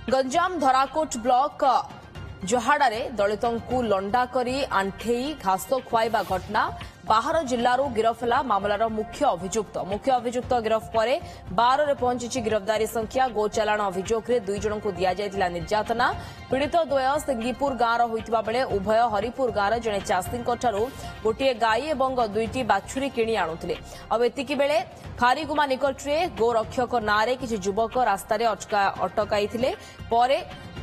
Ganjam धराकोट block जहाड़े दलितों लंडा करी आंठेई घास खुआइबा घटना बाहर जिल्लारू गिरफ है मामलार मुख्य अभियुक्त गिरफ पर 12 पहुंची गिरफ्तारी संख्या गोचालाण अभियोग में 2 जन को दि जाइथिला निर्यातना पीड़ित द्वय सिंगीपुर गांव होइतिबा बेले उभय हरिपुर गांव जड़े चाषी गोटे गाई और 2टी बाछुरी किणी आणुथिले एतिकी बेले खारीगुमा निकटरे गोरक्षक नारे किछि युवक रास्तार अटकाइथिले परे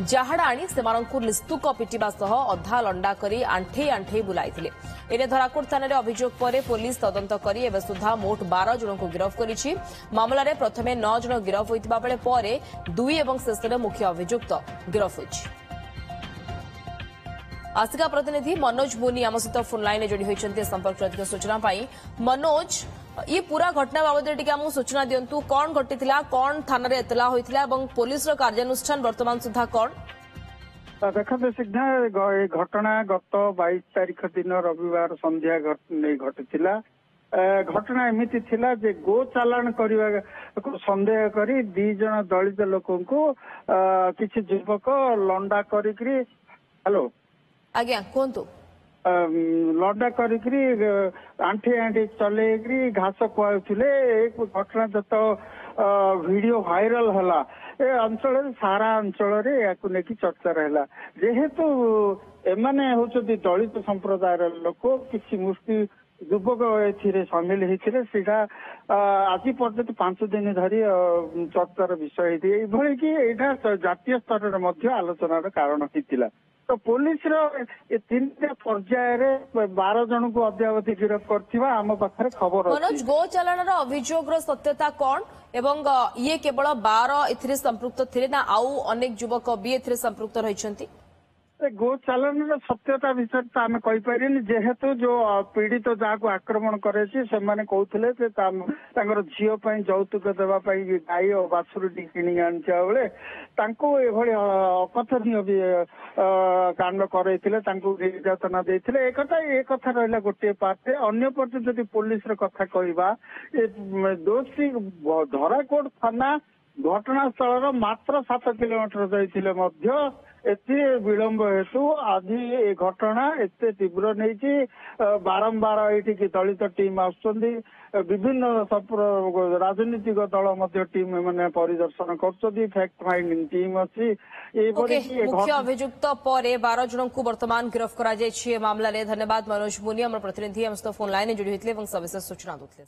जाहाड़ा आनी सेमानंकु निस्तुक पिटिबा सह अधा लंडा करी आंठेई बुलाइथिले एने धराकोट थाना अभियोग पर पुलिस तदंत करी एबे सुधा मोट 12 जन को गिरफ करिछि मामला रे प्रथमे 9 जन गिरफ होइतिबा बेले परे 2 एवं शेषरे मुख्य अभियुक्त गिरफ होइछि। आसिका प्रतिनिधि मनोज मुनि आम सहित फोन लाइन जोड़ी होइछन्ते संपर्क अधिक सूचना पाई मनोज ये पूरा घटना बाबद टिके हमहु सूचना दियंतु कोन घटिथिला कोन थाना रे एतला होइथिला एवं पुलिस रो कार्यानुष्ठान वर्तमान सुधा कोन देखते सिद्धा घटना गत 22 तारीख दिन रविवार संध्या घटी घटना एमती थिला जे गो चालान करने को संदेह करी 2 जन दलित लोक किसी युवक लंडा करी हेलो आज्ञा कहतु लंडा करी आंठी चल घास खुआले घटना जत वीडियो वायरल है ए अंचल सारा अंचल या चर्चा रहा जेहेतु एमाने होचती दलित संप्रदाय लोक किसी मुस्ती युवक सामिल होता आज पर्यंत 5 दिन धरी चर्चार विषय ये कि जातीय स्तर में आलोचनार कारण होता तो पुलिस तीन पर्याय 12 जन को अद्यावधि गिरफ्त करथिबा आम पाखरे खबर मनोज गो चालान अभियोग सत्यता कौन एवं ये केवल 12 एथिरे संपृक्त थिले ना आउ अनेक युवक भी एथिरे संपृक्त रहिसंती गो चालान सत्यता विषय तो आम कहीपर जेहेतु जो पीड़ित जहाँ आक्रमण करे कहते झील यौतुक देवाई गाई और बाछुरी किणी आने बेले अकथनीय भी कांड करे निर्यातना देते एक रहा गोटे पार्टे अन्य पटे जदि पुलिस कथा कहवा दोषी धराकोट थाना घटनास्थल मात्र 7 किलोमीटर जाइए एति विलंब हेतु आज ये घटना एत तीव्र नहीं बारंबार ये दलित टीम आसुंदी विभिन्न राजनीतिक दल टीम मैंने परिदर्शन कर फैक्ट फाइंडिंग टीम अच्छी मुख्य अभियुक्त पर 12 जन को वर्तमान गिरफ्त करा मामला रे धन्यवाद मनोज मुनि प्रतिनिधि फोन लाइन जोड़ी होते सविशेष सूचना दूसरे।